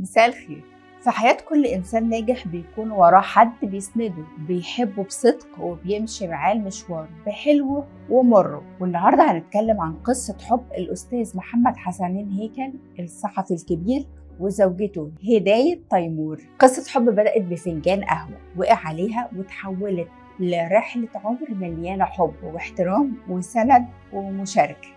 مساء الخير. في حياة كل إنسان ناجح بيكون وراه حد بيسنده، بيحبه بصدق وبيمشي معاه المشوار بحلوه ومره. والنهاردة هنتكلم عن قصة حب الأستاذ محمد حسنين هيكل الصحفي الكبير وزوجته هداية تيمور. قصة حب بدأت بفنجان قهوة وقع عليها وتحولت لرحلة عمر مليانة حب واحترام وسند ومشاركة.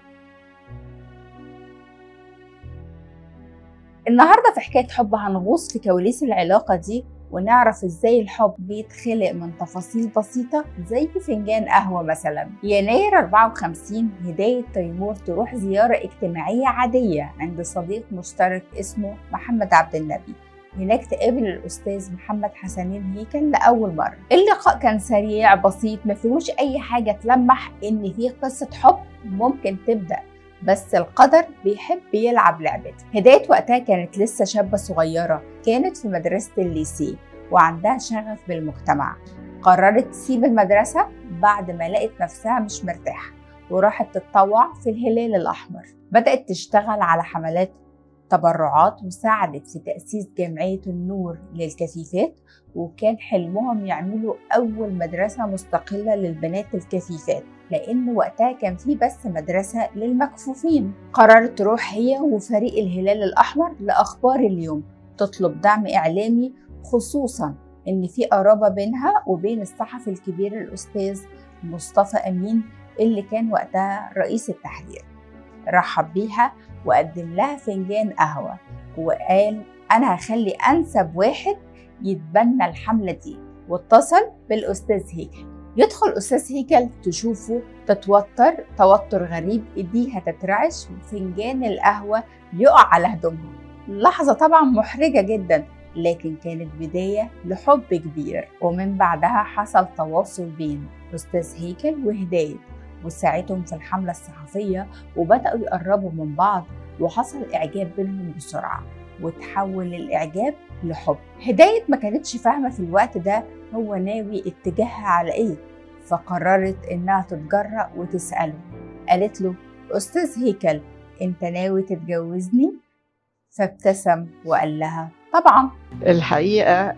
النهاردة في حكاية حب هنغوص في كواليس العلاقة دي ونعرف ازاي الحب بيتخلق من تفاصيل بسيطة زي فنجان قهوة مثلا. يناير 54 هداية تيمور تروح زيارة اجتماعية عادية عند صديق مشترك اسمه محمد عبد النبي. هناك تقابل الأستاذ محمد حسنين هيكل لأول مرة. اللقاء كان سريع بسيط، ما فيهوش أي حاجة تلمح إن فيه قصة حب ممكن تبدأ، بس القدر بيحب يلعب لعبته. هداية وقتها كانت لسه شابة صغيرة، كانت في مدرسة الليسيه وعندها شغف بالمجتمع. قررت تسيب المدرسة بعد ما لقت نفسها مش مرتاحة وراحت تتطوع في الهلال الأحمر. بدأت تشتغل على حملات تبرعات وساعدت في تأسيس جمعية النور للكفيفات، وكان حلمهم يعملوا أول مدرسة مستقلة للبنات الكفيفات، لأن وقتها كان في بس مدرسة للمكفوفين. قررت تروح هي وفريق الهلال الأحمر لأخبار اليوم تطلب دعم إعلامي، خصوصاً إن في قرابة بينها وبين الصحفي الكبير الأستاذ مصطفى أمين اللي كان وقتها رئيس التحرير. رحب بيها وقدم لها فنجان قهوة وقال أنا هخلي أنسب واحد يتبنى الحملة دي، واتصل بالأستاذ هيكل. يدخل أستاذ هيكل تشوفه تتوتر توتر غريب، إيديها تترعش وفنجان القهوة يقع على هدومها. لحظة طبعا محرجة جدا، لكن كانت بداية لحب كبير. ومن بعدها حصل تواصل بين أستاذ هيكل وهداية وساعدهم في الحملة الصحفية، وبدأوا يقربوا من بعض وحصل إعجاب بينهم بسرعة وتحول الإعجاب لحب. هداية ما كانتش فاهمة في الوقت ده هو ناوي اتجاهها على إيه، فقررت إنها تتجرأ وتسأله. قالت له أستاذ هيكل أنت ناوي تتجوزني؟ فابتسم وقال لها طبعا. الحقيقة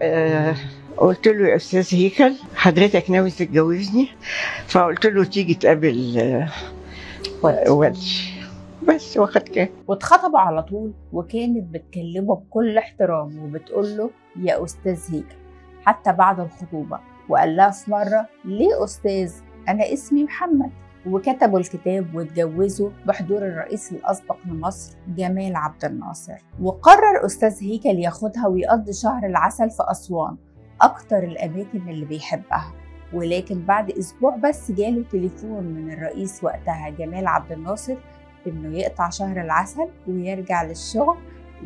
قلت له يا أستاذ هيكل حضرتك ناوي تتجوزني؟ فقلت له تيجي تقابل والدي بس، واخد كده. واتخطبوا على طول، وكانت بتكلمه بكل احترام وبتقول له يا أستاذ هيكل حتى بعد الخطوبة. وقال لها في مرة ليه أستاذ؟ أنا اسمي محمد. وكتبوا الكتاب واتجوزوا بحضور الرئيس الأسبق لمصر جمال عبد الناصر. وقرر أستاذ هيكل ياخدها ويقضي شهر العسل في أسوان، أكتر الأماكن اللي بيحبها. ولكن بعد أسبوع بس جاله تليفون من الرئيس وقتها جمال عبد الناصر إنه يقطع شهر العسل ويرجع للشغل،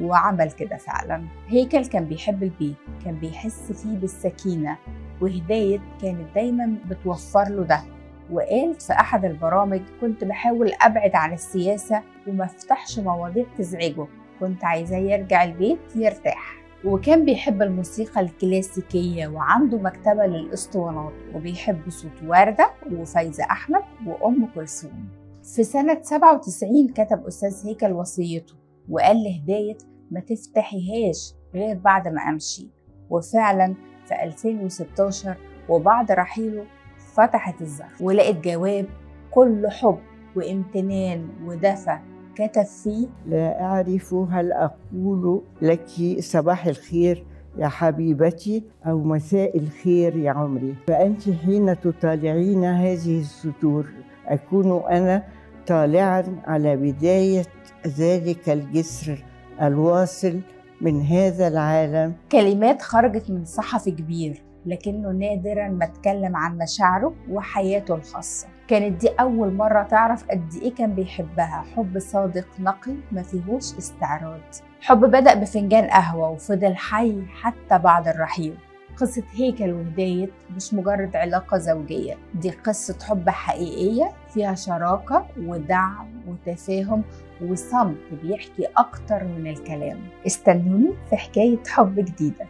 وعمل كده فعلا. هيكل كان بيحب البيت، كان بيحس فيه بالسكينة، وهداية كانت دايما بتوفر له ده. وقال في أحد البرامج كنت بحاول أبعد عن السياسة وما افتحش مواضيع تزعجه، كنت عايزاه يرجع البيت يرتاح. وكان بيحب الموسيقى الكلاسيكية وعنده مكتبة للإسطوانات، وبيحب صوت وردة وفايزة أحمد وأم كلثوم. في سنة 97 كتب أستاذ هيكل وصيته وقال لهداية ما تفتحيهاش غير بعد ما أمشي. وفعلا في 2016 وبعد رحيله فتحت الظرف ولقت جواب كله حب وامتنان ودفى. كتب فيه لا أعرف هل أقول لك صباح الخير يا حبيبتي أو مساء الخير يا عمري، فأنت حين تطالعين هذه السطور أكون أنا طالعا على بداية ذلك الجسر الواصل من هذا العالم. كلمات خرجت من صحفي كبير، لكنه نادرا ما اتكلم عن مشاعره وحياته الخاصة. كانت دي أول مرة تعرف قد إيه كان بيحبها، حب صادق نقي ما فيهوش استعراض. حب بدأ بفنجان قهوة وفضل حي حتى بعد الرحيل. قصة هيكل وهداية مش مجرد علاقة زوجية، دي قصة حب حقيقية فيها شراكة ودعم وتفاهم وصمت بيحكي أكتر من الكلام. استنوني في حكاية حب جديدة.